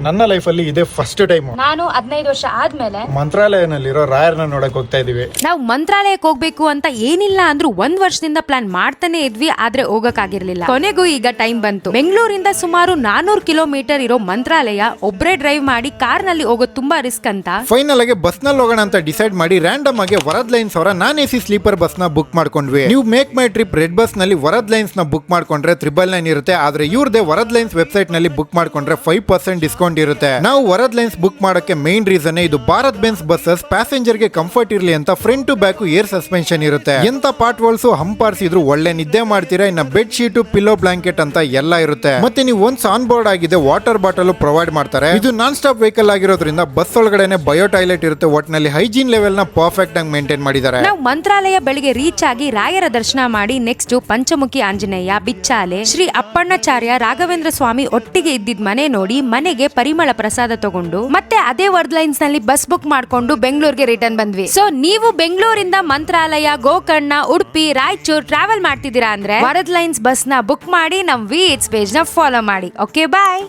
ನನ್ನ ಲೈಫಲ್ಲಿ ಇದೇ ಫಸ್ಟ್ ಟೈಮ್ ನಾನು 15 ವರ್ಷ ಆದ್ಮೇಲೆ ಮಂತ್ರಾಲಯನಲ್ಲಿರೋ ರಾಯರ್ನ ನೋಡಕ್ ಹೋಗ್ತಾ ಇದೀವಿ. ನಾವು ಮಂತ್ರಾಲಯಕ್ಕೆ ಹೋಗ್ಬೇಕು ಅಂತ ಏನಿಲ್ಲ ಅಂದ್ರೂ 1 ವರ್ಷದಿಂದ ಪ್ಲಾನ್ ಮಾಡ್ತಾನೆ ಇದ್ವಿ, ಆದ್ರೆ ಹೋಗಕ್ಕಾಗಿರ್ಲಿಲ್ಲ. ಕೊನೆಗೂ ಈಗ ಟೈಮ್ ಬಂತು. ಬೆಂಗಳೂರಿಂದ ಸುಮಾರು 400 ಕಿಲೋಮೀಟರ್ ಇರೋ ಮಂತ್ರಾಲಯ ಒಬ್ರೇ ಡ್ರೈವ್ ಮಾಡಿ ಕಾರ್ ನಲ್ಲಿ ಹೋಗೋದು ತುಂಬಾ ರಿಸ್ಕ್ ಅಂತ ಫೈನಲ್ ಆಗಿ ಬಸ್ ನಲ್ಲಿ ಹೋಗೋಣ ಅಂತ ಡಿಸೈಡ್ ಮಾಡಿ ರ್ಯಾಂಡಮ್ ಆಗಿ ವರದ್ ಲೈನ್ಸ್ ಅವರ ನಾನ್ ಎಸಿ ಸ್ಲೀಪರ್ ಬಸ್ ನ ಬುಕ್ ಮಾಡ್ಕೊಂಡ್ವಿ. ನೀವು MakeMyTrip redBus ನಲ್ಲಿ ವರದ್ ಲೈನ್ಸ್ ನ ಬುಕ್ ಮಾಡ್ಕೊಂಡ್ರೆ 999 ಇರುತ್ತೆ. ಆದ್ರೆ ಇವ್ರದೇ ವರದ್ ಲೈನ್ಸ್ ವೆಬ್ಸೈಟ್ ನಲ್ಲಿ ಬುಕ್ ಮಾಡ್ಕೊಂಡ್ರೆ 5% ಡಿಸ್ಕೌಂಟ್ ಇರುತ್ತೆ. ನಾವು ವರದ್ ಲೈನ್ಸ್ ಬುಕ್ ಮಾಡಕ್ಕೆ ಮೇನ್ ರೀಸನ್ ಇದು ಭಾರತ್ ಬೆನ್ಸ್ ಬಸ್ಸಸ್ ಪ್ಯಾಸೆಂಜರ್ ಗೆ ಕಂಫರ್ಟ್ ಇರ್ಲಿ ಅಂತ front to back air suspension ಇರುತ್ತೆ. ಎಂತ ಪಾರ್ಟ್ ವಾಲ್ಸ್ ಹಂಪಾರ್ಸಿದ್ರು ಒಳ್ಳೆ ನಿದ್ದೆ ಮಾಡ್ತೀರಾ. ಇನ್ನ ಬೆಡ್ ಶೀಟ್, ಪಿಲ್ಲೋ, ಬ್ಲಾಂಕೆಟ್ ಅಂತ ಎಲ್ಲ ಇರುತ್ತೆ. ಮತ್ತೆ ನೀವು ಒನ್ಸ್ ಆನ್ ಬೋರ್ಡ್ ಆಗಿದೆ ವಾಟರ್ ಬಾಟಲ್ ಪ್ರೊವೈಡ್ ಮಾಡ್ತಾರೆ. ಇದು ನಾನ್ ಸ್ಟಾಪ್ ವೆಹಿಕಲ್ ಆಗಿರೋದ್ರಿಂದ ಬಸ್ ಒಳಗಡೆನೆ ಬಯೋ ಟಾಯ್ಲೆಟ್ ಇರುತ್ತೆ. ಒಟ್ನಲ್ಲಿ ಹೈಜೀನ್ ಲೆವೆಲ್ ನ ಪರ್ಫೆಕ್ಟ್ ಆಗಿ ಮೇಂಟೈನ್ ಮಾಡಿದ್ದಾರೆ. ನಾವು ಮಂತ್ರಾಲಯ ಬೆಳಿಗ್ಗೆ ರೀಚ್ ಆಗಿ ರಾಯರ ದರ್ಶನ ಮಾಡಿ ನೆಕ್ಸ್ಟ್ ಪಂಚಮುಖಿ ಆಂಜನೇಯ, ಬಿಚ್ಚಾಲೆ, ಶ್ರೀ ಅಪ್ಪಣ್ಣಾಚಾರ್ಯ, ರಾಘವೇಂದ್ರ ಸ್ವಾಮಿ ಒಟ್ಟಿಗೆ ಇದ್ದಿದ್ ಮನೆ ನೋಡಿ ಮನೆಗೆ ಪರಿಮಳ ಪ್ರಸಾದ ತಗೊಂಡು ಮತ್ತೆ ಅದೇ ವರ್ಡ್ ಲೈನ್ಸ್ ನಲ್ಲಿ ಬಸ್ ಬುಕ್ ಮಾಡ್ಕೊಂಡು ಬೆಂಗಳೂರಿಗೆ ರಿಟರ್ನ್ ಬಂದ್ವಿ. ಸೊ ನೀವು ಬೆಂಗಳೂರಿಂದ ಮಂತ್ರಾಲಯ, ಗೋಕರ್ಣ, ಉಡುಪಿ, ರಾಯಚೂರ್ ಟ್ರಾವೆಲ್ ಮಾಡ್ತಿದ್ದೀರಾ ಅಂದ್ರೆ ವರದ್ ಲೈನ್ಸ್ ಬಸ್ ನ ಬುಕ್ ಮಾಡಿ ನಮ್ ವಿ ಇಟ್ಸ್ ಪೇಜ್ ನ ಫಾಲೋ ಮಾಡಿ. ಓಕೆ, ಬಾಯ್.